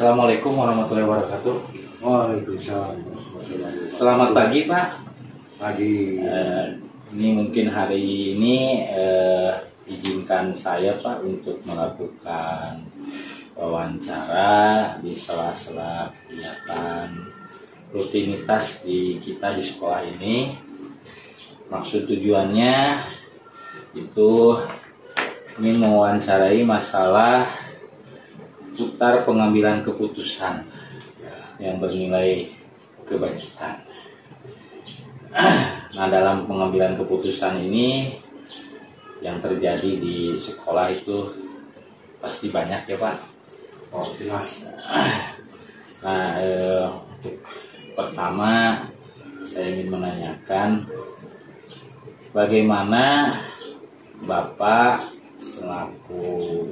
Assalamualaikum warahmatullahi wabarakatuh. Waalaikumsalam. Selamat pagi Pak. Pagi. Ini mungkin hari ini izinkan saya Pak untuk melakukan wawancara di sela-sela kegiatan rutinitas kita di sekolah ini. Maksud tujuannya itu ingin mewawancarai masalah putar pengambilan keputusan yang bernilai kebajikan. Nah, dalam pengambilan keputusan ini yang terjadi di sekolah itu pasti banyak ya Pak. Oh jelas. Nah, untuk pertama saya ingin menanyakan bagaimana Bapak selaku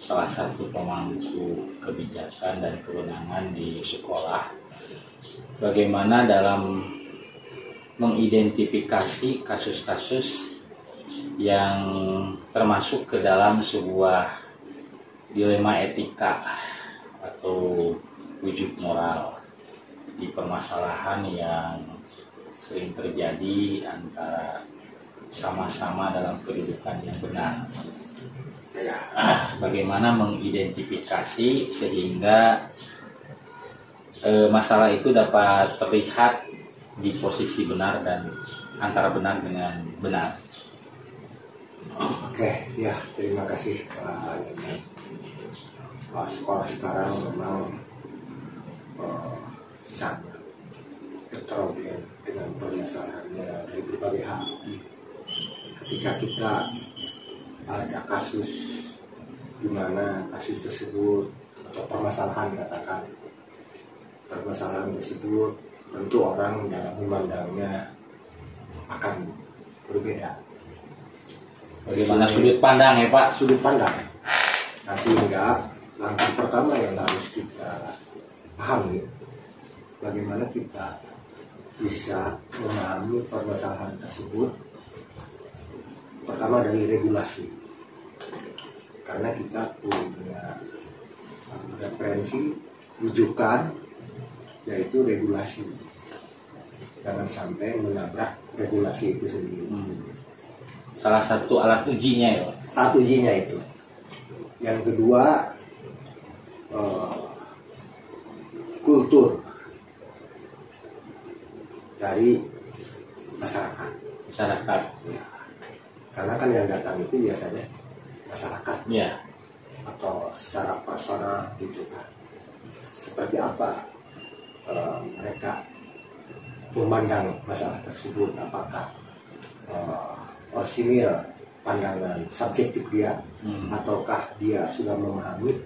salah satu pemangku kebijakan dan kewenangan di sekolah, bagaimana dalam mengidentifikasi kasus-kasus yang termasuk ke dalam sebuah dilema etika atau wujud moral di permasalahan yang sering terjadi antara sama-sama dalam kedudukan yang benar. Bagaimana mengidentifikasi sehingga masalah itu dapat terlihat di posisi benar dan antara benar dengan benar. Oke, ya terima kasih Pak. Sekolah sekarang memang sangat heterogen dengan permasalahannya dari berbagai hal. Ketika kita ada kasus di mana kasus tersebut atau permasalahan katakan permasalahan tersebut, tentu orang dalam memandangnya akan berbeda. Bagaimana sudut pandang ya Pak? Sudut pandang. Nah, sehingga langkah pertama yang harus kita pahami, bagaimana kita bisa memahami permasalahan tersebut. Pertama dari regulasi, karena kita punya referensi rujukan yaitu regulasi. Jangan sampai menabrak regulasi itu sendiri. Salah satu alat ujinya ya. Alat ujinya itu. Yang kedua kultur dari masyarakat. Ya. Karena kan yang datang itu biasanya masyarakat, Ya. Atau secara personal gitu kan. Seperti apa mereka memandang masalah tersebut, apakah orisinil pandangan subjektif dia, ataukah dia sudah memahami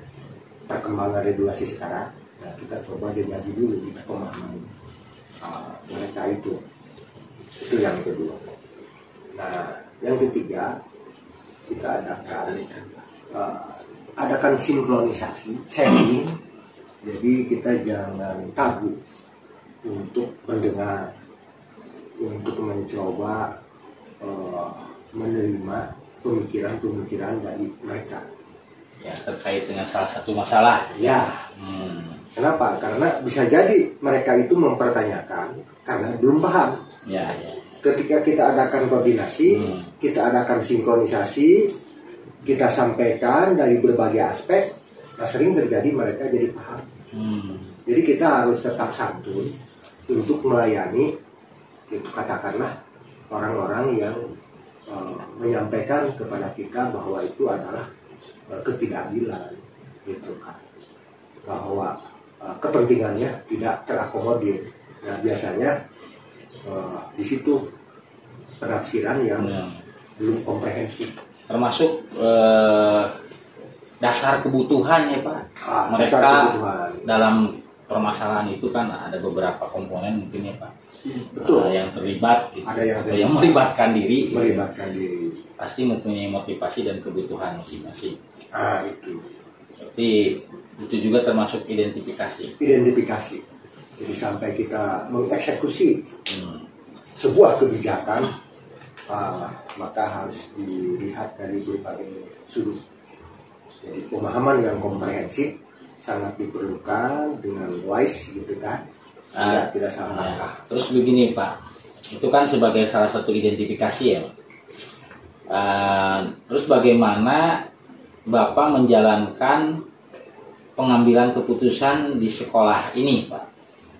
perkembangan regulasi sekarang. Nah, kita coba jadi dulu kita pemahaman mereka itu yang kedua. Nah, yang ketiga kita adakan sinkronisasi, sharing. Jadi kita jangan tabu untuk mendengar, untuk mencoba menerima pemikiran-pemikiran dari mereka. Ya, terkait dengan salah satu masalah. Ya. Kenapa? Karena bisa jadi mereka itu mempertanyakan karena belum paham. Ya. Ketika kita adakan koordinasi, kita adakan sinkronisasi, kita sampaikan dari berbagai aspek, nah sering terjadi mereka jadi paham. Jadi kita harus tetap santun untuk melayani, gitu, katakanlah orang-orang yang menyampaikan kepada kita bahwa itu adalah ketidakadilan, gitu kan, bahwa kepentingannya tidak terakomodir. Nah biasanya di situ penafsiran yang belum komprehensif, termasuk dasar kebutuhan ya Pak. Mereka kebutuhan. Dalam permasalahan itu kan ada beberapa komponen mungkin ya Pak. Betul. Yang terlibat, gitu. Ada yang melibatkan diri. Melibatkan diri. Pasti mempunyai motivasi dan kebutuhan masing-masing. Itu. Berarti itu juga termasuk identifikasi. Identifikasi. Jadi sampai kita mengeksekusi sebuah kebijakan, maka harus dilihat dari berbagai sudut. Jadi pemahaman yang komprehensif sangat diperlukan dengan wise gitu kan, sehingga tidak salah langkah. Terus begini Pak, itu kan sebagai salah satu identifikasi ya. Terus bagaimana Bapak menjalankan pengambilan keputusan di sekolah ini Pak,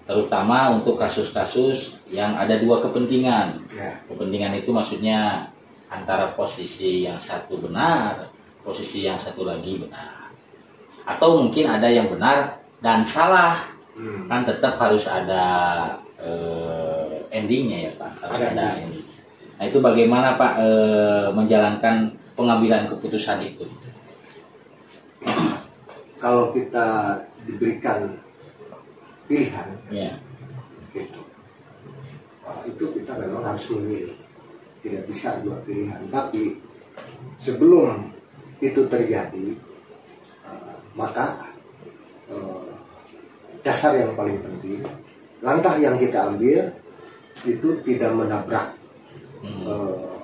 terutama untuk kasus-kasus yang ada dua kepentingan. Kepentingan itu maksudnya antara posisi yang satu benar, posisi yang satu lagi benar, atau mungkin ada yang benar dan salah. Kan tetap harus ada endingnya ya Pak, harus ada ending. Nah itu bagaimana Pak menjalankan pengambilan keputusan itu? Kalau kita diberikan pilihan, gitu, itu kita memang harus memilih. Tidak bisa dua pilihan. Tapi sebelum itu terjadi, maka dasar yang paling penting, langkah yang kita ambil itu tidak menabrak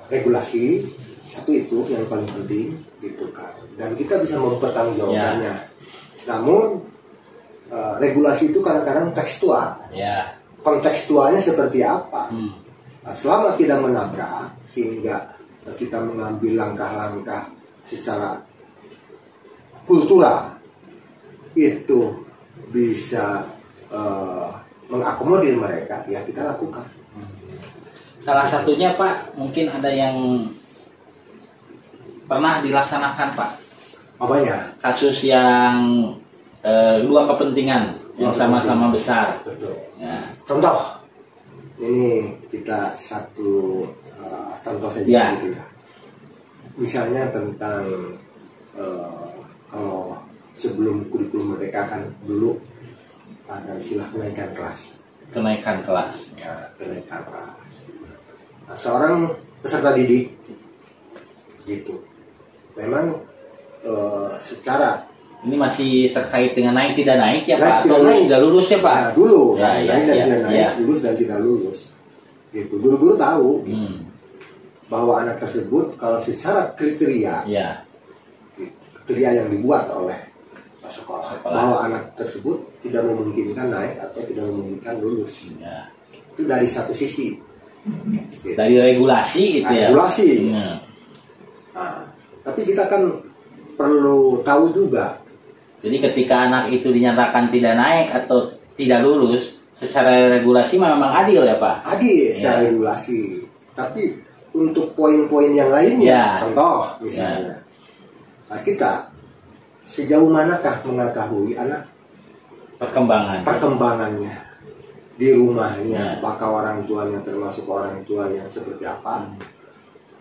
regulasi. Satu itu yang paling penting, gitu kan. Dan kita bisa mempertanggungjawabkannya. Namun regulasi itu kadang-kadang tekstual. Kontekstualnya seperti apa? Nah, selama tidak menabrak, sehingga kita mengambil langkah-langkah secara kultural itu bisa mengakomodir mereka, ya kita lakukan. Salah satunya Pak, mungkin ada yang pernah dilaksanakan Pak. Apanya? Kasus yang dua kepentingan yang sama-sama besar. Betul. Ya. Contoh, ini kita satu contoh saja gitu ya. Misalnya tentang kalau sebelum kurikulum merdeka kan dulu ada istilah kenaikan kelas. Kenaikan kelas. Ya, kenaikan kelas. Nah, seorang peserta didik gitu, memang secara ini masih terkait dengan naik tidak naik ya Pak, atau lulus tidak lulus ya Pak? Nah, dulu naik dan tidak naik, lulus dan tidak lulus. Gitu. Guru-guru tahu gitu, bahwa anak tersebut kalau secara kriteria yang dibuat oleh sekolah, bahwa anak tersebut tidak memungkinkan naik atau tidak memungkinkan lulus. Itu dari satu sisi. Gitu. Dari regulasi itu ya. Regulasi. Nah, tapi kita kan perlu tahu juga. Jadi ketika anak itu dinyatakan tidak naik atau tidak lulus, secara regulasi memang adil ya Pak? Adil secara regulasi. Tapi untuk poin-poin yang lainnya, contoh misalnya, nah kita sejauh manakah mengetahui anak perkembangannya di rumahnya, apakah orang tuanya termasuk orang tua yang seperti apa?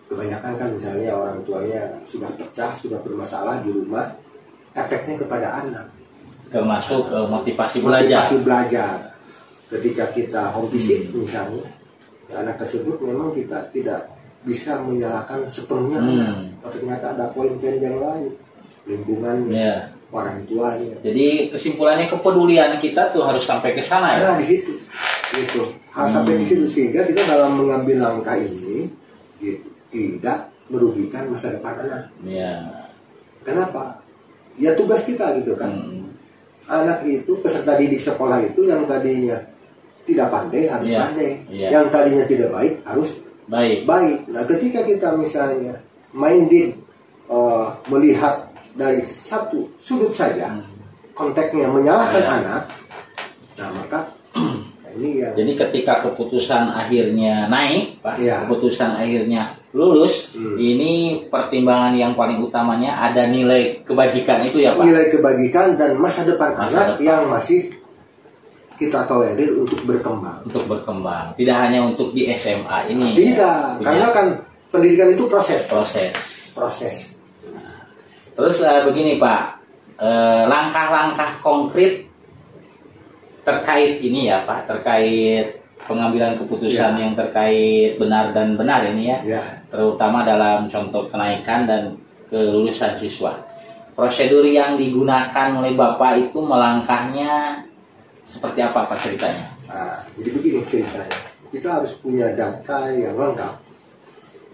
Kebanyakan kan misalnya orang tuanya sudah pecah, sudah bermasalah di rumah, efeknya kepada anak. Termasuk motivasi belajar. Ketika kita homesick misalnya, anak tersebut memang kita tidak bisa menyalahkan sepenuhnya anak. Ternyata ada poin-poin yang lain, lingkungannya, orang tuanya. Jadi kesimpulannya kepedulian kita tuh harus sampai ke sana ya. Di situ, gitu. Harus sampai di situ sehingga kita dalam mengambil langkah ini, gitu, tidak merugikan masa depan anak. Kenapa? Ya tugas kita gitu kan. Anak itu, peserta didik sekolah itu yang tadinya tidak pandai harus pandai. Yang tadinya tidak baik harus baik. Nah ketika kita misalnya minded melihat dari satu sudut saja, konteksnya menyalahkan anak, nah maka ini yang... Jadi ketika keputusan akhirnya naik Pak, keputusan akhirnya lulus, ini pertimbangan yang paling utamanya ada nilai kebajikan itu ya Pak? Nilai kebajikan dan masa depan anak yang masih kita tolerir untuk berkembang. Untuk berkembang, tidak hanya untuk di SMA ini. Tidak, karena kan pendidikan itu proses. Nah, terus begini Pak, langkah-langkah konkret terkait ini ya Pak, terkait pengambilan keputusan yang terkait benar dan benar ini ya, terutama dalam contoh kenaikan dan kelulusan siswa. Prosedur yang digunakan oleh Bapak itu melangkahnya seperti apa Pak ceritanya? Nah, jadi begini ceritanya, kita harus punya data yang lengkap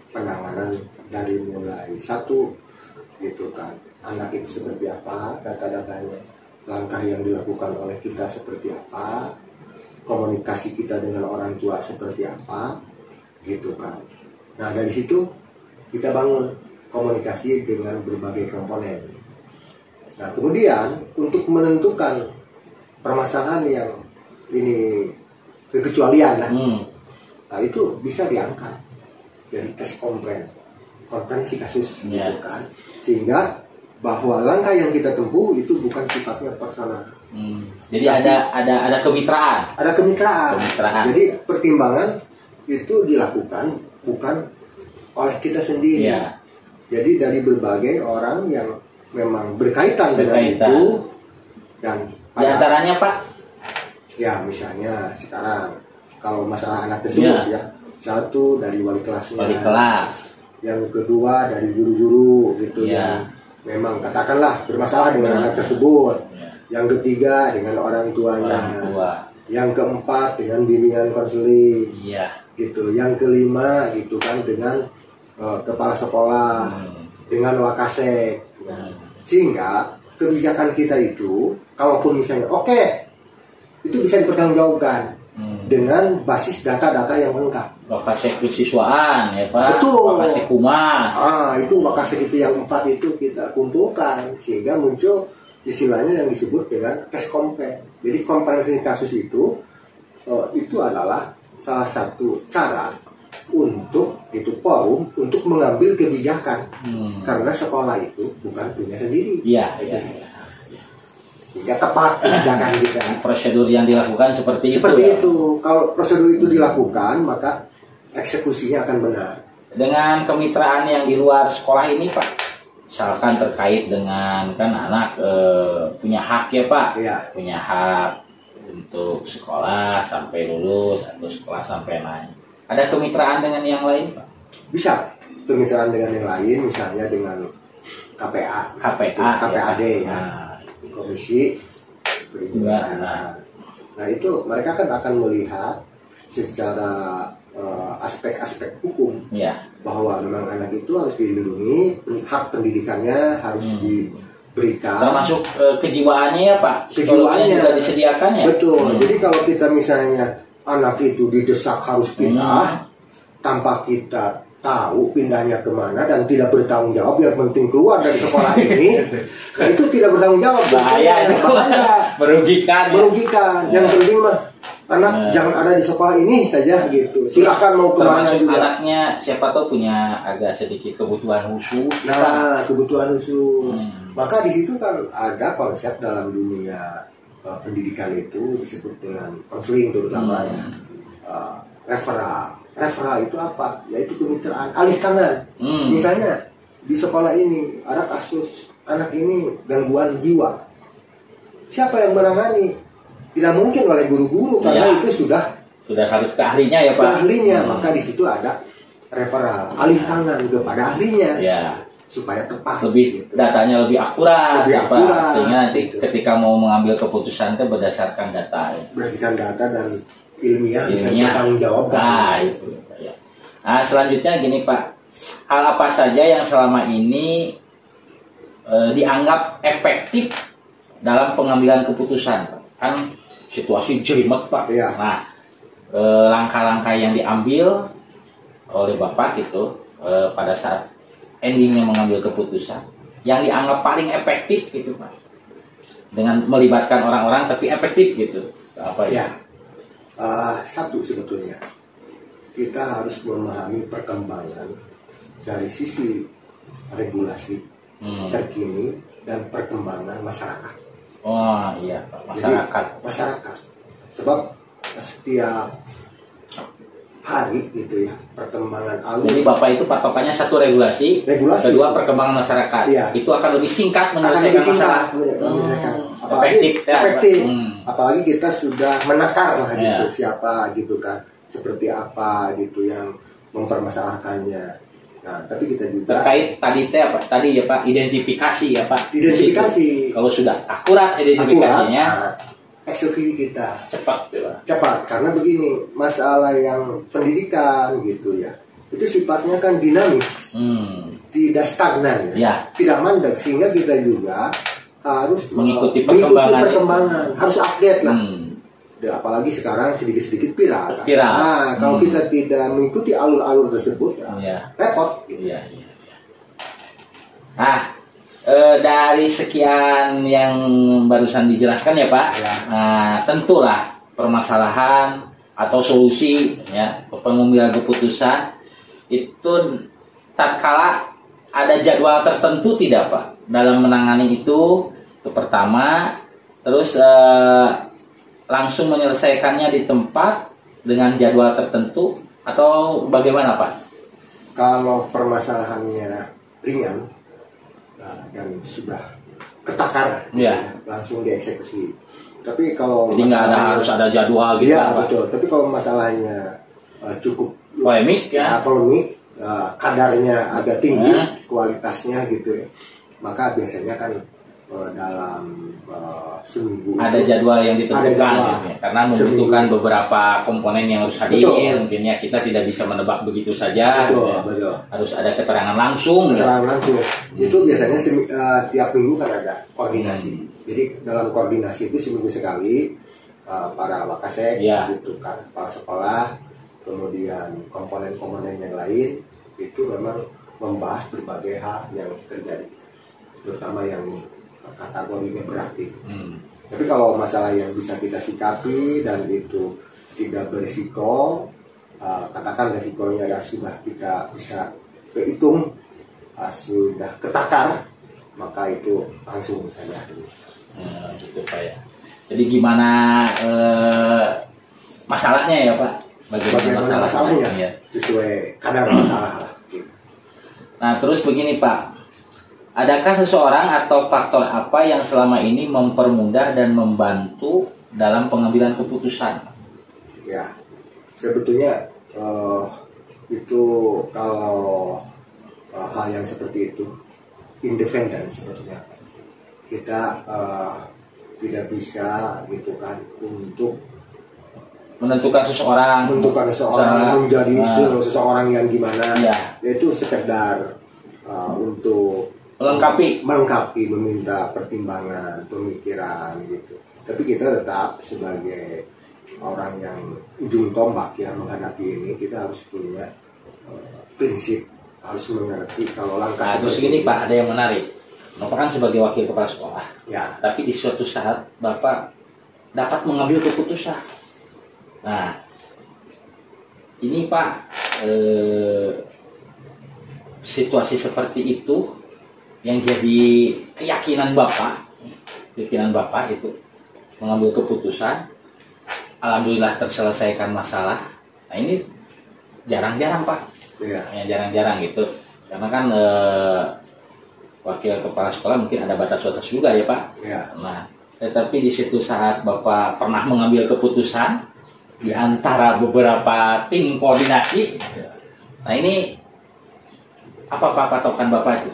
penanganan dari mulai satu gitu kan, anak itu seperti apa, data-datanya. langkah yang dilakukan oleh kita seperti apa, komunikasi kita dengan orang tua seperti apa, gitu kan. Nah dari situ kita bangun komunikasi dengan berbagai komponen. Nah kemudian untuk menentukan permasalahan yang ini kekecualian lah, nah itu bisa diangkat jadi tes komprehensi kasus, gitu kan, sehingga bahwa langkah yang kita tempuh itu bukan sifatnya personal. Jadi ada kemitraan. Ada kemitraan. Jadi pertimbangan itu dilakukan bukan oleh kita sendiri. Ya. Jadi dari berbagai orang yang memang berkaitan dengan itu, dan di antaranya Pak, ya misalnya sekarang kalau masalah anak tersebut ya, satu dari wali kelasnya, yang kedua dari guru-guru gitu yang memang katakanlah bermasalah dengan anak tersebut, yang ketiga dengan orang tuanya, yang keempat dengan bimbingan konseling, gitu, yang kelima gitu kan dengan kepala sekolah, dengan wakasek, sehingga kebijakan kita itu kalaupun misalnya itu bisa dipertanggungjawabkan dengan basis data-data yang lengkap. Wakasek kesiswaan ya Pak. Betul. Wakasek humas. Itu wakasek itu yang 4 itu kita kumpulkan sehingga muncul istilahnya yang disebut dengan tes kompren. Jadi komprehensi kasus itu adalah salah satu cara untuk forum untuk mengambil kebijakan, karena sekolah itu bukan punya sendiri. Iya. Sehingga tepat kebijakan kita. Prosedur yang dilakukan seperti itu. Kalau prosedur itu dilakukan, maka eksekusinya akan benar. Dengan kemitraan yang di luar sekolah ini Pak, misalkan terkait dengan kan anak punya hak ya Pak, punya hak untuk sekolah sampai lulus atau sekolah sampai naik. Ada kemitraan dengan yang lain Pak? Bisa kemitraan dengan yang lain, misalnya dengan KPAD ya. Komisi Perlindungan Anak. Nah itu mereka kan akan melihat secara aspek-aspek hukum bahwa memang anak itu harus dilindungi, hak pendidikannya harus diberikan. Termasuk kejiwaannya ya Pak? Kejiwaannya juga disediakan ya? Betul. Jadi kalau kita misalnya anak itu didesak harus pindah tanpa kita tahu pindahnya kemana dan tidak bertanggung jawab, yang penting keluar dari sekolah ini, nah itu tidak bertanggung jawab, bahaya, merugikan. Yang penting mah anak jangan ada di sekolah ini saja gitu. Silakan mau kemana juga. Anaknya siapa tahu punya agak sedikit kebutuhan khusus. Nah, kebutuhan khusus. Maka di situ kan ada konsep dalam dunia pendidikan itu disebut dengan konseling terutama referral itu apa? Yaitu kemitraan alih tangan. Misalnya di sekolah ini ada kasus anak ini gangguan jiwa. Siapa yang menangani? Tidak mungkin oleh guru-guru karena itu sudah harus ke ahlinya ya Pak. Ke ahlinya, maka di situ ada referral alih tangan kepada ahlinya. Supaya tepat. Datanya lebih akurat. Sehingga nanti ketika mau mengambil keputusan itu berdasarkan data. Berdasarkan data dan ilmiah bisa bertanggung jawab. Nah selanjutnya gini Pak, hal apa saja yang selama ini dianggap efektif dalam pengambilan keputusan Pak? Kan situasi jelimet Pak. Nah langkah-langkah yang diambil oleh Bapak itu pada saat endingnya mengambil keputusan yang dianggap paling efektif gitu Pak, dengan melibatkan orang-orang tapi efektif gitu apa ya? Satu sebetulnya kita harus memahami perkembangan dari sisi regulasi terkini dan perkembangan masyarakat. Oh iya Pak, masyarakat. Sebab setiap hari gitu ya perkembangan alur. Jadi Bapak itu patokannya satu regulasi. Kedua perkembangan masyarakat. Itu akan lebih singkat menyelesaikan masalah. Efektif. Apalagi kita sudah menakar lah gitu siapa gitu kan, seperti apa gitu yang mempermasalahkannya. Nah tapi kita juga terkait tadi ya Pak identifikasi ya Pak. Identifikasi. Kalau sudah akurat identifikasinya, eksekusi kita cepat karena begini, masalah yang pendidikan gitu ya itu sifatnya kan dinamis, tidak stagnan tidak mandek, sehingga kita juga harus mengikuti perkembangan, harus update lah. Apalagi sekarang sedikit-sedikit viral. Nah, kalau kita tidak mengikuti alur-alur tersebut, repot. Gitu. Nah, dari sekian yang barusan dijelaskan ya Pak, nah tentulah permasalahan atau solusi ya pengambilan keputusan itu tatkala ada jadwal tertentu tidak Pak dalam menangani itu pertama, terus langsung menyelesaikannya di tempat dengan jadwal tertentu atau bagaimana Pak? Kalau permasalahannya ringan dan sudah ketakar, langsung dieksekusi. Tapi kalau jadi nggak harus ada jadwal gitu, ya, Pak. Betul. Tapi kalau masalahnya cukup polemik, kadarnya agak tinggi, kualitasnya gitu ya, maka biasanya kan dalam seminggu ada jadwal yang ditentukan ya, karena membutuhkan beberapa komponen yang harus hadir. Mungkin ya kita tidak bisa menebak begitu saja. Betul. Harus ada keterangan langsung. Itu biasanya tiap minggu kan ada koordinasi. Jadi dalam koordinasi itu seminggu sekali para wakasek gitu kan, kepala sekolah, kemudian komponen-komponen yang lain itu memang membahas berbagai hal yang terjadi, terutama yang kategorinya berarti. Tapi kalau masalah yang bisa kita sikapi dan itu tidak berisiko, katakan risikonya sudah kita bisa kehitung, sudah ketakar, maka itu langsung saja. Gitu Pak ya. Jadi gimana masalahnya ya Pak? Bagaimana masalahnya? Ya. Sesuai kadar masalah lah. Nah terus begini Pak. Adakah seseorang atau faktor apa yang selama ini mempermudah dan membantu dalam pengambilan keputusan? Ya, sebetulnya itu kalau hal yang seperti itu independen sebetulnya kita tidak bisa gitu kan untuk menentukan seseorang menjadi seseorang yang gimana, yaitu sekedar untuk melengkapi, meminta pertimbangan, pemikiran gitu. Tapi kita tetap sebagai orang yang ujung tombak yang menghadapi ini, kita harus punya prinsip, harus mengerti kalau langkah. Terus gini Pak, ada yang menarik. Bapak kan sebagai wakil kepala sekolah, tapi di suatu saat Bapak dapat mengambil keputusan. Nah, ini Pak, situasi seperti itu yang jadi keyakinan Bapak itu mengambil keputusan, alhamdulillah terselesaikan masalah. Nah ini jarang-jarang Pak, jarang-jarang gitu, karena kan wakil kepala sekolah mungkin ada batas-batas juga ya Pak. Nah, tetapi di situ saat Bapak pernah mengambil keputusan di antara beberapa tim koordinasi, nah ini apa Pak patokan Bapak itu?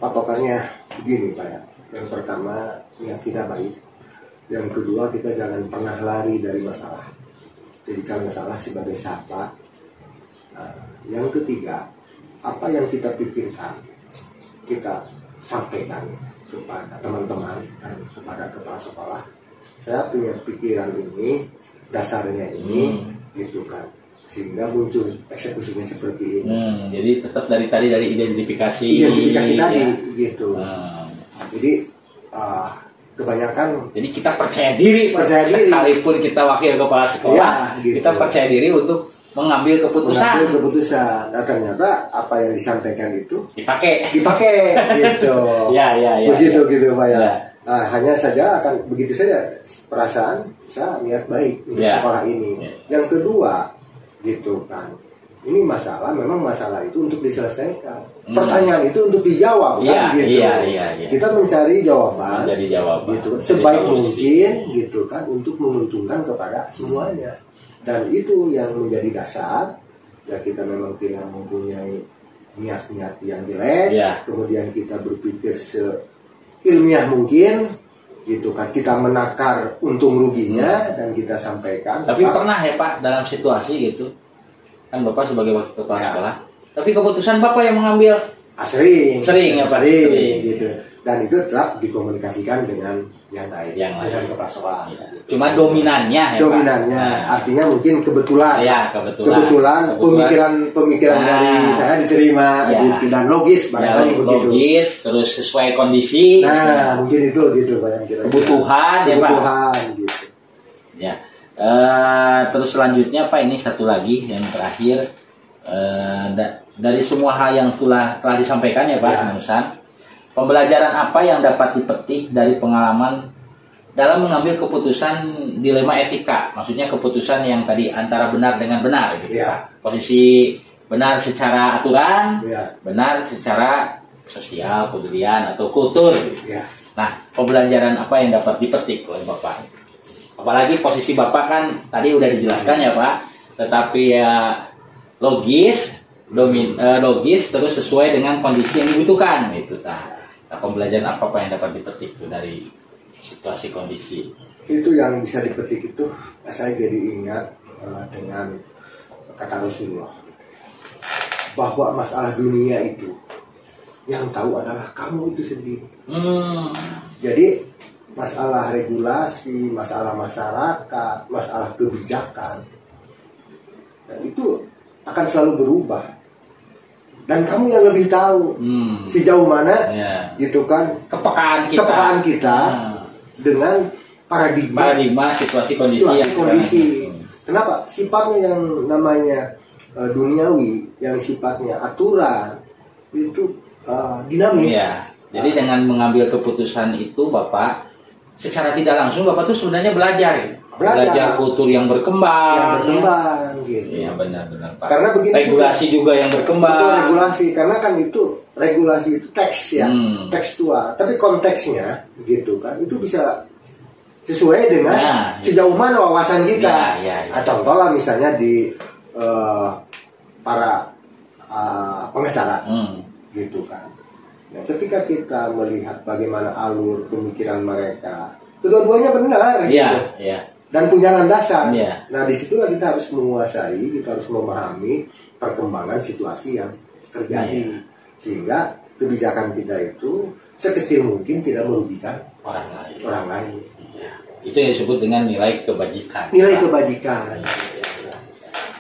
Patokannya begini Pak ya. Yang pertama, niat kita baik. Yang kedua, kita jangan pernah lari dari masalah. Jadikan masalah sebagai sahabat. Yang ketiga, apa yang kita pikirkan, kita sampaikan kepada teman-teman dan kepada kepala sekolah. Saya punya pikiran ini, dasarnya ini, gitu kan. Sehingga muncul eksekusinya seperti ini. Jadi tetap dari identifikasi tadi gitu. Jadi kebanyakan kita percaya diri sekalipun kita wakil kepala sekolah, gitu. Kita percaya diri untuk mengambil keputusan. Nah ternyata apa yang disampaikan itu dipakai gitu. Begitu Pak ya. Hanya saja akan begitu saja perasaan saya niat baik untuk sekolah ini. Yang kedua gitu kan, ini memang masalah itu untuk diselesaikan. Pertanyaan itu untuk dijawab kan gitu. Kita mencari jawaban gitu sebaik mungkin gitu kan, untuk menguntungkan kepada semuanya. Dan itu yang menjadi dasar ya, kita memang tidak mempunyai niat-niat yang jelek. Kemudian kita berpikir seilmiah mungkin gitu kan, kita menakar untung ruginya dan kita sampaikan. Tapi pernah ya Pak dalam situasi gitu kan, Bapak sebagai wakil kepala sekolah, tapi keputusan Bapak yang mengambil? Sering ya Pak, sering gitu. dan itu tetap dikomunikasikan dengan yang lain, dengan kepala sekolah. Ya. Cuma dominannya, dominannya, Pak. Artinya mungkin kebetulan, ya, kebetulan pemikiran dari saya diterima, gitu, dan logis, barangkali begitu. Logis, terus sesuai kondisi. Nah, mungkin itu gitu, Pak, kebutuhan, ya Pak. Gitu. Ya. Terus selanjutnya Pak, ini satu lagi yang terakhir, dari semua hal yang telah disampaikan ya Pak Nusan. Pembelajaran apa yang dapat dipetik dari pengalaman dalam mengambil keputusan dilema etika? Maksudnya keputusan yang tadi antara benar dengan benar, gitu, Pak. Posisi benar secara aturan, benar secara sosial, kepedulian atau kultur. Gitu. Nah, pembelajaran apa yang dapat dipetik oleh Bapak? Apalagi posisi Bapak kan tadi udah dijelaskan ya Pak, tetapi ya logis terus sesuai dengan kondisi yang dibutuhkan, gitu. Nah, pembelajaran apa yang dapat dipetik itu dari situasi kondisi? Itu yang bisa dipetik itu, saya jadi ingat dengan kata Rasulullah bahwa masalah dunia itu yang tahu adalah kamu itu sendiri. Jadi masalah regulasi, masalah masyarakat, masalah kebijakan, dan itu akan selalu berubah. Dan kamu yang lebih tahu sejauh mana gitu kan kepekaan kita dengan paradigma situasi kondisi. Kenapa? Sifatnya yang namanya duniawi, yang sifatnya aturan itu dinamis. Jadi dengan mengambil keputusan itu Bapak secara tidak langsung Bapak tuh sebenarnya belajar kultur yang berkembang, gitu. Iya benar Pak. Karena begitu regulasi juga yang berkembang. Betul, regulasi, karena kan itu regulasi itu teks ya, tekstual. Tapi konteksnya gitu kan, itu bisa sesuai dengan sejauh mana wawasan kita. Contoh lah misalnya di para pengacara, gitu kan. Nah, ketika kita melihat bagaimana alur pemikiran mereka, kedua-duanya benar, gitu. Dan punya landasan. Nah, disitulah kita harus menguasai, kita harus memahami perkembangan situasi yang terjadi, sehingga kebijakan kita itu sekecil mungkin tidak merugikan orang lain. Itu yang disebut dengan nilai kebajikan.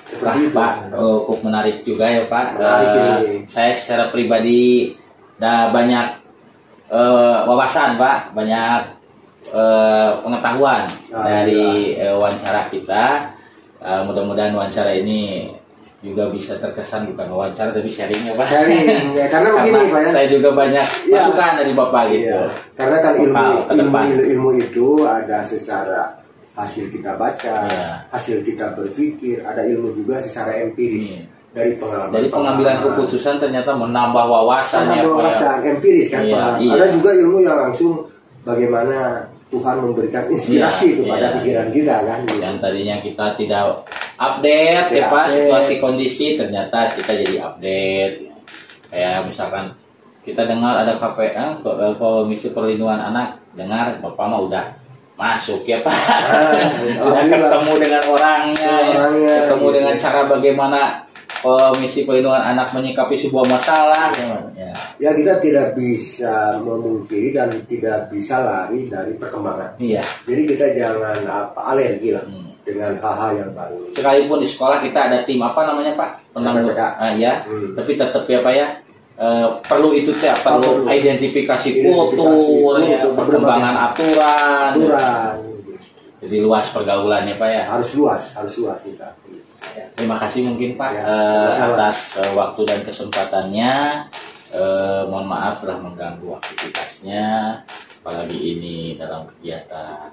Seperti itu. Pak, cukup menarik juga ya Pak. Saya secara pribadi banyak wawasan Pak, banyak pengetahuan dari wawancara kita. Mudah-mudahan wawancara ini juga bisa terkesan bukan wawancara tapi sharing ya Pak. Sharing ya, karena begini Pak ya. Saya juga banyak masukan dari Bapak gitu. Karena kan ilmu itu ada secara hasil kita baca, hasil kita berpikir, ada ilmu juga secara empiris. Dari pengalaman. Dari pengambilan keputusan ternyata menambah wawasan empiris kan Pak. Ada juga ilmu yang langsung bagaimana Tuhan memberikan inspirasi kepada pikiran kita kan. Yang tadinya kita tidak update Pak, situasi kondisi, ternyata kita jadi update. Kayak misalkan kita dengar ada Komisi Perlindungan Anak, dengar Bapak mah udah masuk ya Pak. Sudah ketemu dengan orangnya, ketemu dengan cara bagaimana Komisi Perlindungan Anak menyikapi sebuah masalah. Ya kita tidak bisa memungkiri dan tidak bisa lari dari perkembangan. Jadi kita jangan alergi lah dengan hal-hal yang baru. Sekalipun di sekolah kita ada tim apa namanya Pak? Penanggung. Tapi tetap ya Pak ya. Perlu itu perlu identifikasi kultur, perkembangan aturan. Jadi luas pergaulannya Pak ya. Harus luas kita. Terima kasih mungkin Pak atas waktu dan kesempatannya. Mohon maaf telah mengganggu aktivitasnya, apalagi ini dalam kegiatan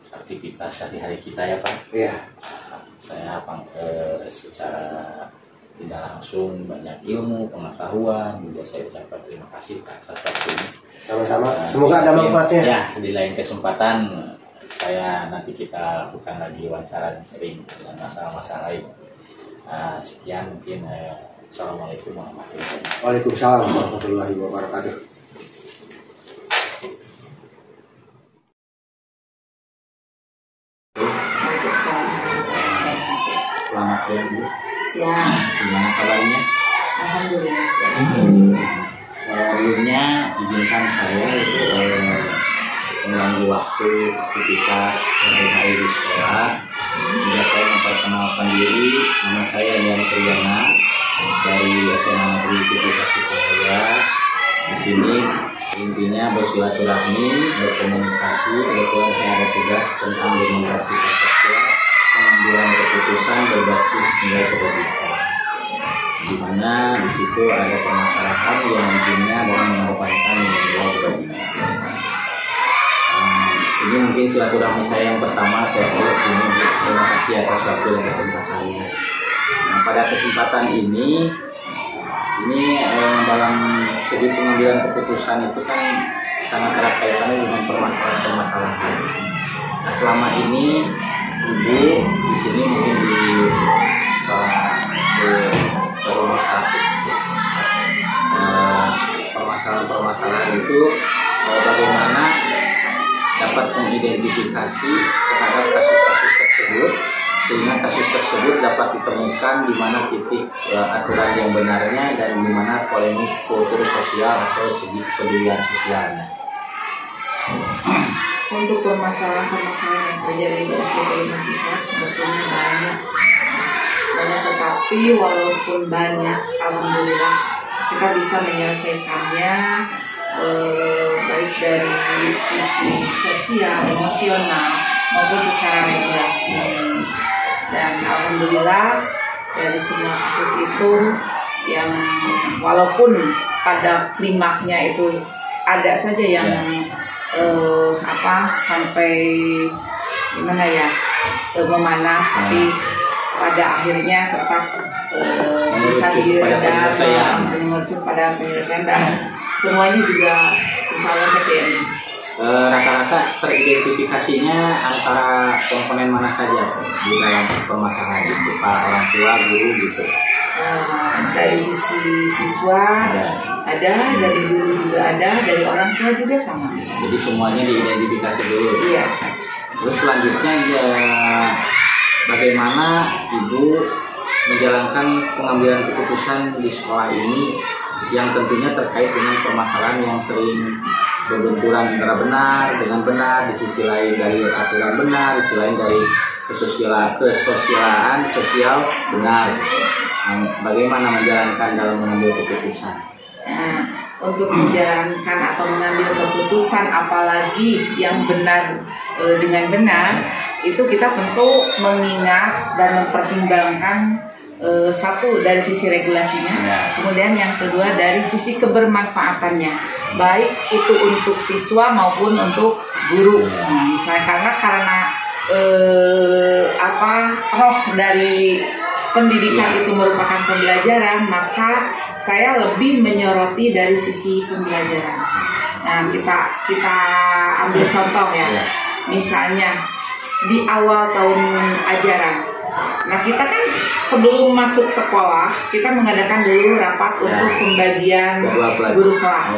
aktivitas sehari-hari kita ya Pak. Saya secara tidak langsung banyak ilmu, pengetahuan, juga saya ucapkan terima kasih atas waktunya. Sama-sama. Semoga ada manfaatnya. Ya, di lain kesempatan nanti kita lakukan lagi wawancara dan sharing dengan masalah-masalah lain. Sekian mungkin. Assalamualaikum warahmatullahi wabarakatuh. Waalaikumsalam warahmatullahi wabarakatuh. Selamat siang Bu. Siang. Gimana kabarnya? Alhamdulillah. Sebelumnya izinkan saya itu mengganggu waktu aktivitas sehari-hari di sekolah. Juga saya memperkenalkan diri, nama saya Yan Triana dari SMA Negeri 7 Tasikmalaya. Di sini intinya bersilaturahmi, berkomunikasi. Kebetulan saya ada tugas tentang demokrasi seksual, pengambilan keputusan berbasis nilai kebajikan, di mana di situ ada permasalahan yang intinya adalah mengedepankan nilai kebajikan. Ini mungkin silaturahmi saya yang pertama ke ini. Terima kasih atas waktu dan kesempatannya. Nah, pada kesempatan ini dalam segi pengambilan keputusan itu kan sangat erat kaitannya dengan permasalahan. Nah, selama ini Ibu di sini mungkin di rumah sakit permasalahan itu bagaimana dapat mengidentifikasi terhadap kasus-kasus tersebut, sehingga kasus tersebut dapat ditemukan di mana titik aturan yang benarnya dan di mana polemik kultur sosial atau segi kepedulian sosialnya. Untuk permasalahan-permasalahan yang terjadi di SDP mahasiswa sebetulnya banyak, tetapi walaupun banyak, alhamdulillah kita bisa menyelesaikannya, baik dari sisi sosial, emosional maupun secara regulasi. Dan alhamdulillah dari semua kasus itu yang walaupun pada klimaknya itu ada saja yang sampai gimana ya memanas, tapi pada akhirnya tetap bisa diredam, mengerucut pada penyelesaian, dan semuanya juga insya Allah happy ending. Rata-rata teridentifikasinya antara komponen mana saja di dalam permasalahan itu, Pak? Orang tua, guru gitu? Dari sisi siswa ada, dari guru juga ada, dari orang tua juga sama. Jadi semuanya diidentifikasi dulu. Iya. Terus selanjutnya bagaimana Ibu menjalankan pengambilan keputusan di sekolah ini yang tentunya terkait dengan permasalahan yang sering berbenturan antara benar dengan benar, di sisi lain dari aturan benar, di sisi lain dari kesosialan sosial benar. Bagaimana menjalankan dalam mengambil keputusan? Nah, untuk menjalankan atau mengambil keputusan apalagi yang benar dengan benar, itu kita tentu mengingat dan mempertimbangkan satu dari sisi regulasinya, kemudian yang kedua dari sisi kebermanfaatannya, baik itu untuk siswa maupun untuk guru. Nah, misalnya karena roh dari pendidikan itu merupakan pembelajaran, maka saya lebih menyoroti dari sisi pembelajaran. Nah, kita ambil contoh ya, misalnya di awal tahun ajaran. Nah, kita kan sebelum masuk sekolah kita mengadakan dulu rapat untuk pembagian guru kelas.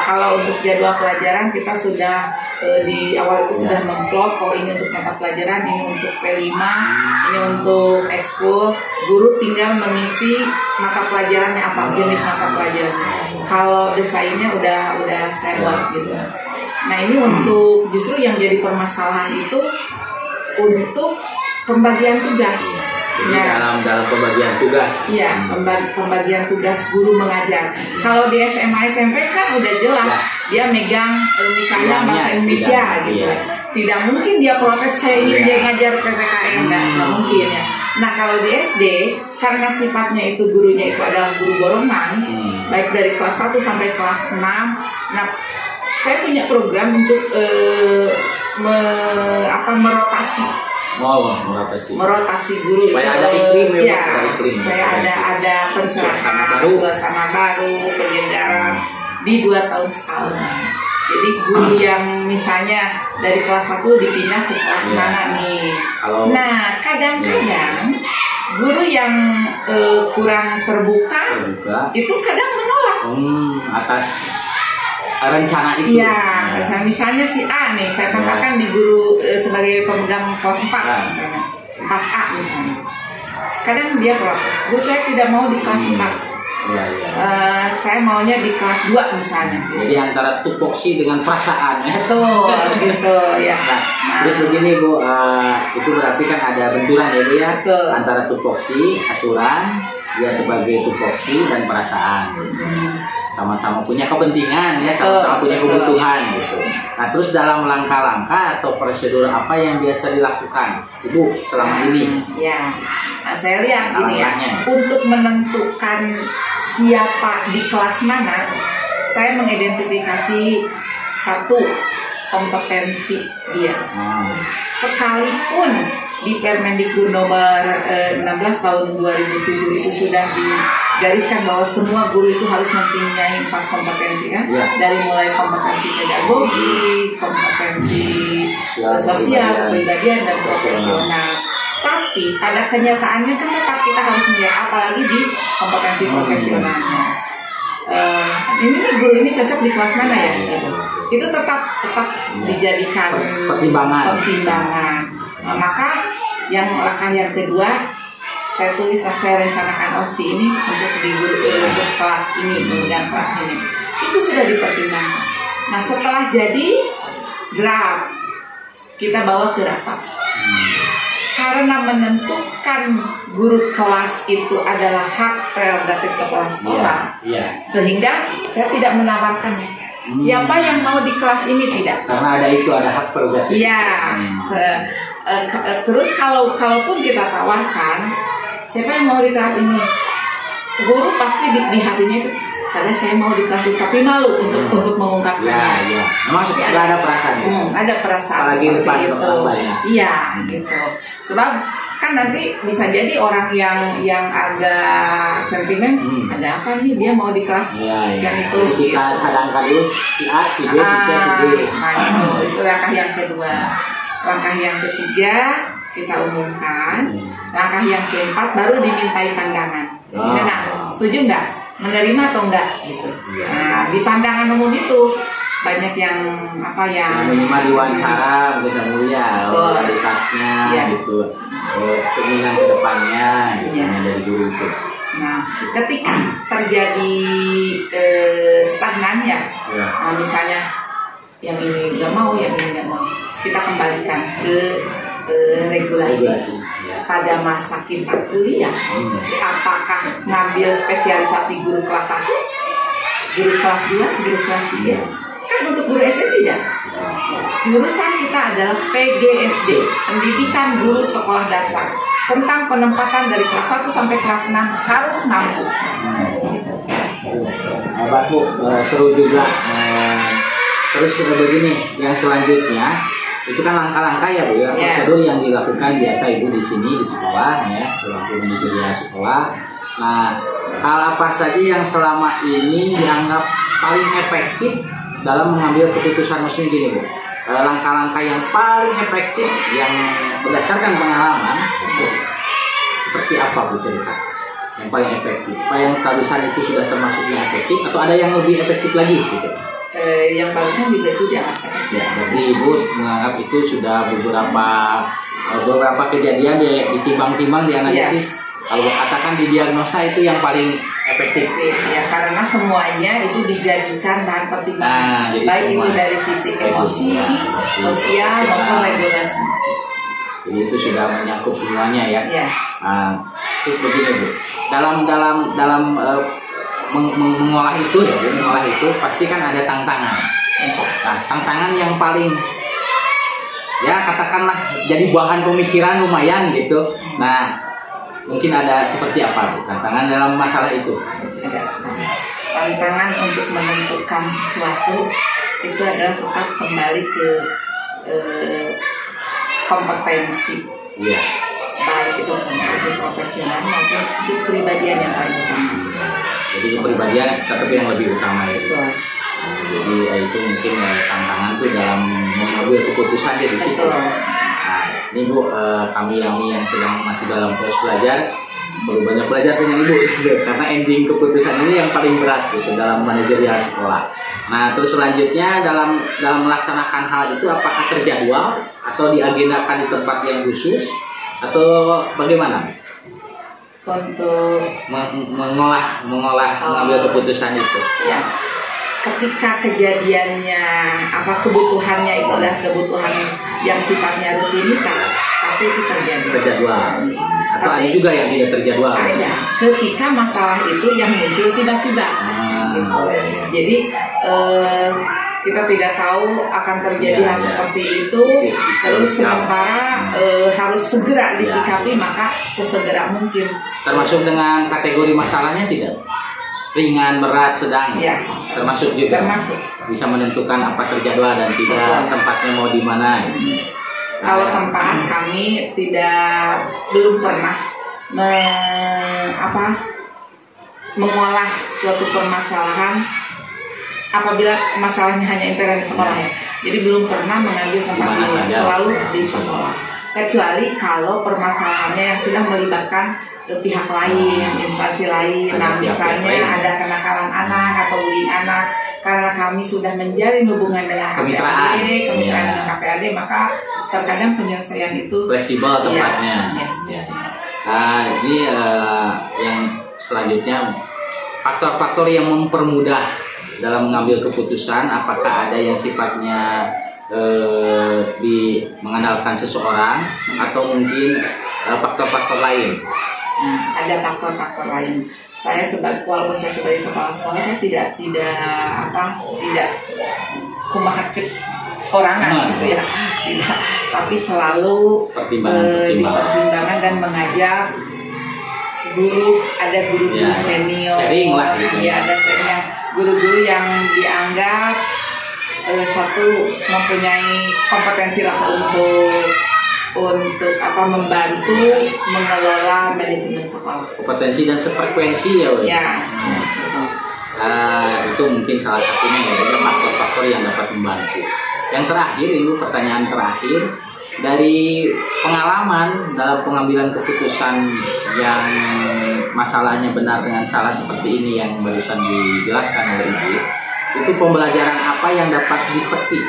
Kalau untuk jadwal pelajaran kita sudah di awal itu sudah mengplot, oh ini untuk mata pelajaran, ini untuk P5, ini untuk ekskul. Guru tinggal mengisi mata pelajarannya apa, jenis mata pelajarannya. Kalau desainnya udah saya buat gitu. Nah, ini untuk justru yang jadi permasalahan itu untuk pembagian tugas. Jadi dalam pembagian tugas. Iya, pembagian tugas guru mengajar. Kalau di SMA SMP kan udah jelas dia megang misalnya bahasa Indonesia gitu. Tidak mungkin dia protes kayak ini dia ngajar PPKN, nggak mungkin ya. Nah, kalau di SD karena sifatnya itu gurunya itu adalah guru borongan, baik dari kelas 1 sampai kelas 6. Nah, saya punya program untuk merotasi guru, supaya ada iklim supaya ada pencerahan, suasana baru, penyegaran di 2 tahun sekali. Jadi guru yang misalnya dari kelas 1 dipindah ke kelas mana nih. Nah, kadang-kadang guru yang kurang terbuka itu kadang menolak atas rencana itu. Iya, misalnya si A nih, saya tambahkan di guru sebagai pemegang kelas 4 misalnya, 4A misalnya. Kadang dia protes, Bu saya tidak mau di kelas 4. Ya. Saya maunya di kelas 2 misalnya. Jadi antara tupoksi dengan perasaan ya. Betul, gitu ya. Nah, terus begini Bu, itu berarti kan ada benturan ya Bu ya, Betul. antara tupoksi, aturan, dia sebagai tupoksi dan perasaan. Sama-sama punya kepentingan ya, sama-sama punya kebutuhan gitu. Nah, terus dalam langkah-langkah atau prosedur apa yang biasa dilakukan Ibu selama ini? Ya, nah, saya lihat gini ya, Langkahnya. untuk menentukan siapa di kelas mana, saya mengidentifikasi satu kompetensi dia. Sekalipun di Permendikbud nomor 16 tahun 2007 itu sudah digariskan bahwa semua guru itu harus mempunyai 4 kompetensi kan, dari mulai kompetensi pedagogi, kompetensi sosial, kepribadian dan profesional. Tapi pada kenyataannya kan tetap kita harus melihat apalagi di kompetensi profesionalnya. Ini guru ini cocok di kelas mana ya? Itu tetap dijadikan pertimbangan. Nah, maka langkah yang kedua, saya rencanakan OSI ini untuk untuk kelas ini, dengan kelas ini. Itu sudah dipertimbangkan. Nah, setelah jadi draft, kita bawa ke rapat. Karena menentukan guru kelas itu adalah hak prerogatif kepala sekolah, sehingga saya tidak menawarkannya. Siapa yang mau di kelas ini tidak? Karena ada hak prerogatif. Iya. Terus kalaupun kita tawarkan, siapa yang mau di kelas ini? Guru pasti di hatinya itu, karena saya mau di kelas ini, tapi malu untuk mengungkapkannya. Iya. Memang sudah ada perasaan. Ada perasaan. Apalagi depan orang banyak. Iya, gitu. Sebab kan nanti bisa jadi orang yang agak sentimen, ada apa nih dia mau di kelas yang itu. Jadi kita cadangkan dulu si A, si B, si C, si D. Nah, itu langkah yang kedua. Langkah yang ketiga kita umumkan. Langkah yang keempat baru dimintai pandangan. Nah, setuju nggak? Menerima atau enggak? Gitu. Nah, di pandangan umum itu banyak yang minimal diwawancara bisa mulia kualitasnya gitu, keinginan kedepannya gitu, dari guru itu. Nah, ketika terjadi stagnan ya, nah, misalnya yang ini nggak mau, yang ini nggak mau, kita kembalikan ke regulasi. Pada masa kita kuliah, apakah ngambil spesialisasi guru kelas 1, guru kelas 2, guru kelas 3? Kan untuk guru SD tidak. Jurusan kita adalah PGSD, Pendidikan Guru Sekolah Dasar. Tentang penempatan dari kelas 1 sampai kelas 6 harus mampu. Hebat Bu, seru juga. Terus begini, yang selanjutnya itu kan langkah-langkah ya Bu ya, prosedur yang dilakukan biasa Ibu di sini di sekolah ya, selaku manajer sekolah. Nah, hal apa saja yang selama ini dianggap paling efektif dalam mengambil keputusan, maksudnya gini Bu, langkah-langkah yang paling efektif yang berdasarkan pengalaman seperti apa Bu cerita? Yang paling efektif, apa yang barusan itu sudah termasuk yang efektif atau ada yang lebih efektif lagi gitu? Yang barusan juga itu dianggap ya, berarti Ibu menganggap itu sudah beberapa kejadian ya, ditimbang-timbang, dianalisis. Kalau katakan di diagnosa itu yang paling efektif. Ya, karena semuanya itu dijadikan bahan pertimbangan, baik itu dari sisi emosi, sosial maupun regulasi. Jadi itu sudah menyangkut semuanya ya. Nah, terus begini Bu, dalam mengolah itu ya, mengolah itu pasti kan ada tantangan. Nah, tantangan yang paling ya katakanlah jadi bahan pemikiran lumayan gitu. Nah, mungkin ada seperti apa Bu, tantangan dalam masalah itu? Tantangan untuk menentukan sesuatu itu adalah tetap kembali ke kompetensi. Iya. Baik itu kompetensi profesional maupun itu kepribadian yang paling utama. Jadi kepribadian tetap yang lebih utama itu. Jadi itu mungkin tantangan tuh dalam mengambil keputusan di situ. Nah, ini Bu, kami yang masih dalam proses belajar perlu banyak belajar dengan Ibu gitu, karena ending keputusan ini yang paling berat gitu dalam manajerial sekolah. Nah, terus selanjutnya dalam melaksanakan hal itu apakah terjadwal atau diagendakan di tempat yang khusus atau bagaimana? untuk mengolah mengambil keputusan itu. Ya, ketika kejadiannya kebutuhannya itu adalah kebutuhan yang sifatnya rutinitas, pasti itu terjadwal. Atau ada juga yang tidak terjadwal. Ada. Ketika masalah itu yang muncul tiba-tiba. Gitu. Jadi kita tidak tahu akan terjadi hal seperti itu. Terus sementara harus segera disikapi, maka sesegera mungkin. Termasuk dengan kategori masalahnya tidak? Ringan, berat, sedang. Ya. Termasuk juga. Termasuk. Bisa menentukan apa terjadwal dan tidak, tempatnya mau di mana. Kalau tempat kami belum pernah mengolah suatu permasalahan apabila masalahnya hanya internal di sekolah ya. Jadi belum pernah mengambil tempat di luar, selalu di sekolah. Kecuali kalau permasalahannya yang sudah melibatkan pihak lain, instansi lain. Nah, misalnya ada kenakalan anak atau bullying anak, karena kami sudah menjalin hubungan dengan kemitraan dengan KPAD, maka terkadang penyelesaian itu fleksibel tempatnya. Ini yang selanjutnya faktor-faktor yang mempermudah dalam mengambil keputusan, apakah ada yang sifatnya mengandalkan seseorang atau mungkin faktor-faktor lain? Ada faktor-faktor lain. Walaupun saya sebagai kepala sekolah, saya tidak kumaha cek sorangan gitu ya, tidak, tapi selalu dipertimbangkan dan mengajak ada guru-guru senior, ada senior guru-guru yang dianggap satu mempunyai kompetensi lah untuk membantu mengelola manajemen sekolah. Kompetensi dan sefrekuensi ya. Itu mungkin salah satunya ya, faktor-faktor yang dapat membantu. Yang terakhir, ini pertanyaan terakhir, dari pengalaman dalam pengambilan keputusan yang masalahnya benar dengan salah seperti ini yang barusan dijelaskan oleh Ibu, itu pembelajaran apa yang dapat dipetik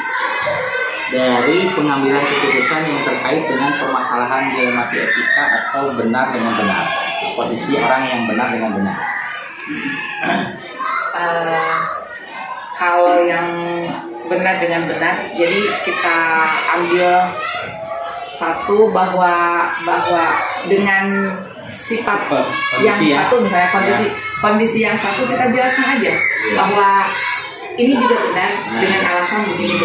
dari pengambilan keputusan yang terkait dengan permasalahan dilema etika atau benar dengan benar, posisi orang yang benar dengan benar? Kalau yang benar dengan benar, jadi kita ambil satu bahwa dengan sifat yang satu, misalnya kondisi yang satu kita jelaskan aja bahwa ini juga benar dengan alasan begini.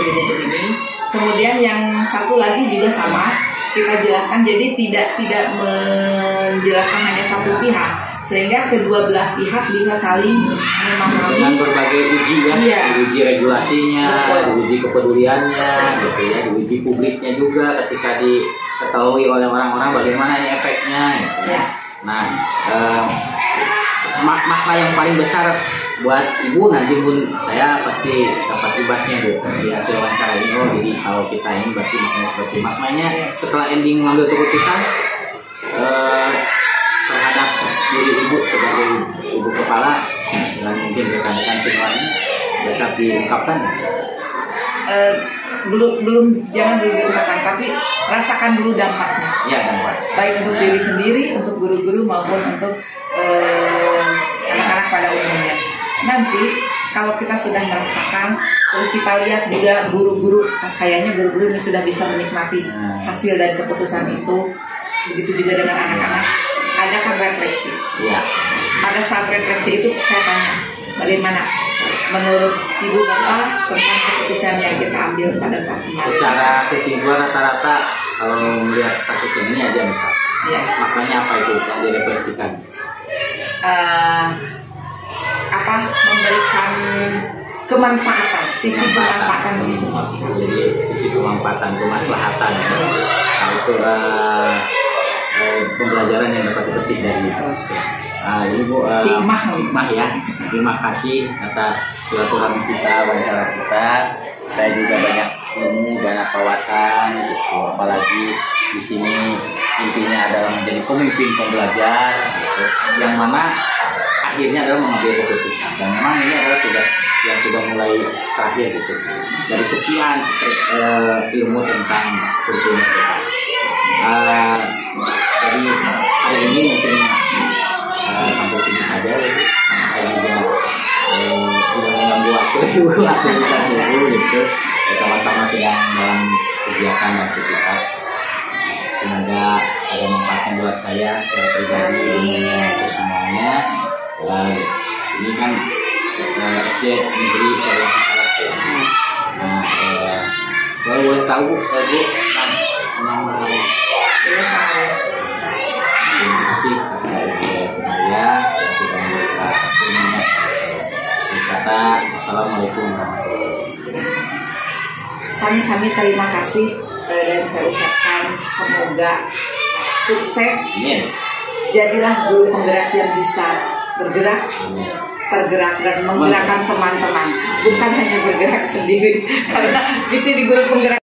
Kemudian yang satu lagi juga sama, kita jelaskan, jadi tidak menjelaskan hanya satu pihak, sehingga kedua belah pihak bisa saling memahami dengan berbagai uji uji regulasinya, uji kepeduliannya, gitu ya, uji publiknya juga ketika diketahui oleh orang-orang bagaimana ini efeknya. Gitu. Nah, makna yang paling besar buat Ibu nanti pun saya pasti dapat ibasnya Bu di hasil wawancara ini. Jadi kalau kita ini berarti maknanya setelah ending mengambil keputusan terhadap diri Ibu sebagai Ibu kepala dan mungkin rekan-rekan semuanya dapat diungkapkan. Belum jangan dulu diungkapkan, tapi rasakan dulu dampaknya. Dampak. Baik untuk diri sendiri, untuk guru-guru maupun untuk anak-anak pada umumnya. Nanti kalau kita sudah merasakan, terus kita lihat juga guru-guru, kayaknya guru-guru ini sudah bisa menikmati hasil dari keputusan itu. Begitu juga dengan anak-anak, ada kan refleksi. Pada saat refleksi itu saya tanya, bagaimana menurut Ibu Bapak tentang keputusan yang kita ambil pada saat kemarin? Secara kesimpulan rata-rata kalau melihat kasus ini aja misal, maknanya apa itu yang direfleksikan? Memberikan kemanfaatan, sisi kemanfaatan bagi semua pihak. Jadi sisi kemanfaatan, kemaslahatan. Nah, itu pembelajaran yang dapat dipetik dari itu. Ini Bu, hikmah ya. Terima kasih atas silaturahmi kita, wawancara kita. Saya juga banyak ilmu, banyak wawasan, gitu. Apalagi di sini intinya adalah menjadi pemimpin pembelajar, gitu. Yang mana akhirnya adalah mengambil keputusan, dan memang ini adalah tugas yang sudah mulai terakhir gitu dari sekian ilmu tentang kurikulum kita. Jadi hari ini mungkin menjalankan aktivitas. Semoga ada manfaatnya buat saya secara pribadi untuk semuanya. Ini kan SD Negeri Pelabuhan Salak ya. Nah, kalau boleh tahu Bu, nama terima kasih kepada Ibu Maria yang sudah memberikan waktunya. Kata assalamualaikum warahmatullahi wabarakatuh. Sami-sami terima kasih dan saya ucapkan semoga sukses. Amin. Jadilah guru penggerak yang bisa bergerak, tergerak dan menggerakkan teman-teman, bukan hanya bergerak sendiri. Karena visi di guru penggerak